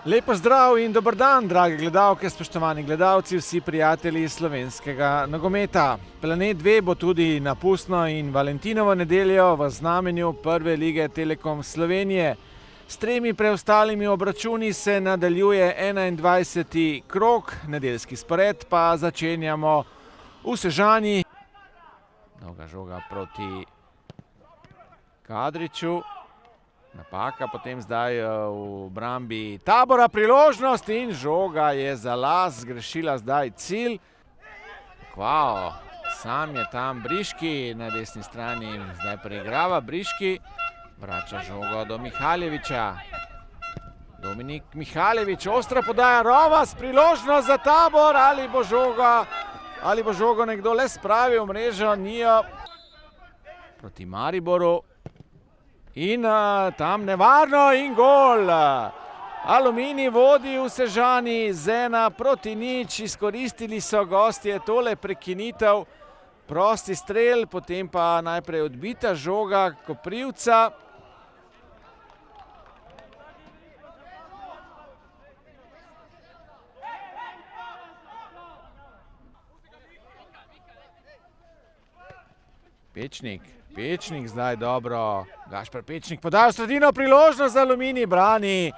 Lepo zdrav in dober dan, drage gledalke, spoštovani gledalci, vsi prijatelji slovenskega nogometa. Planet 2 bo tudi na pustno in valentinovo nedeljo v znamenju Prve lige Telekom Slovenije. S 3 preostalimi obračuni se nadaljuje 21. krog, nedeljski spored pa začenjamo v Sežani. Dolga žoga proti Kadriču. Napaka, potem zdaj v obrambi Tabora priložnost in žoga je za las, zgrešila zdaj cilj. Kvao, sam je tam Briški na desni strani, zdaj preigrava Briški. Vrača žogo do Mihaljeviča. Dominik Mihaljevič, ostra podaja Rovas, priložnost za Tabor, ali bo žogo nekdo le spravil v mrežo, nijo. Proti Mariboru. In tam nevarno in gol. Aluminij vodi v Sežani z 1-0, izkoristili so gostje tole prekinitev. Prosti strel, potem pa najprej odbita žoga Koprivca. Pečnik zdaj dobro, Gašper Pečnik podaja v sredino, priložnost za Aluminij, brani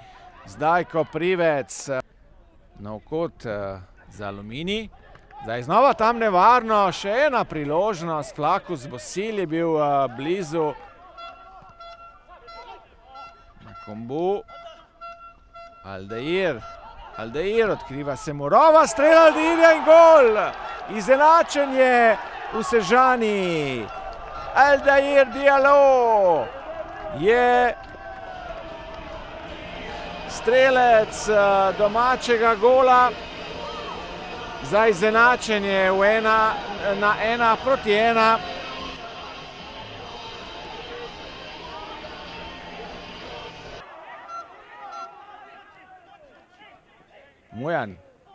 zdaj Koprivec. Nov kot za Aluminij, zdaj znova tam nevarno, še ena priložnost, Flakus Bosil je bil blizu. Na kombu, Aldair, odkriva se mu Rovas, strel Aldairja in gol! Izenačenje v Sežani. Aldair Diallo je strelec domačega gola za izenačenje na 1-1.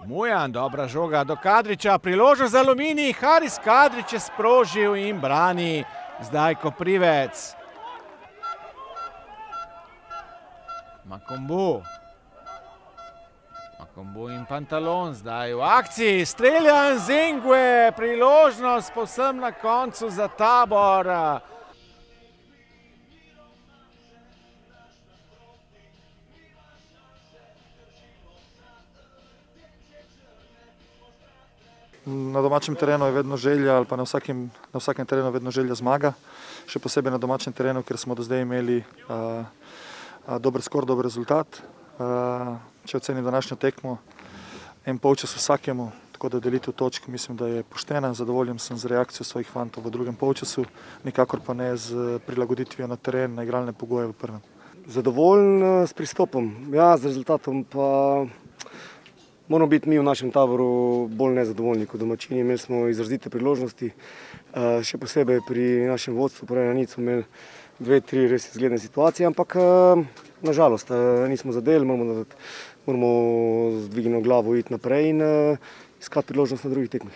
Mujan, dobra žoga do Kadriča, priložnost za Aluminij, Haris Kadrič je sprožil in brani zdaj Koprivec. Makombu in Pantalon zdaj v akciji, strelja Nzengwe, priložnost povsem na koncu za Tabor. Na domačem terenu je vedno želja, ali pa na vsakem terenu je vedno želja zmaga. Še posebej na domačem terenu, ker smo do zdaj imeli dober skor, dober rezultat. Če ocenim današnjo tekmo, en polčas vsakemu, tako da delitev točk mislim, da je poštena. Zadovoljen sem z reakcijo svojih fantov v drugem polčasu, nikakor pa ne z prilagoditvijo na teren, na igralne pogoje v prvem. Zadovoljen s pristopom, ja, z rezultatom pa moramo biti mi v našem Taboru bolj nezadovoljni kot domačini. Imeli smo izrazite priložnosti, še posebej pri našem vodstvu, pravi na nič smo imeli 2-3 res izgledne situacije, ampak nažalost nismo zadeli, moramo z dvignjeno glavo iti naprej in iskati priložnost na drugih tekmah.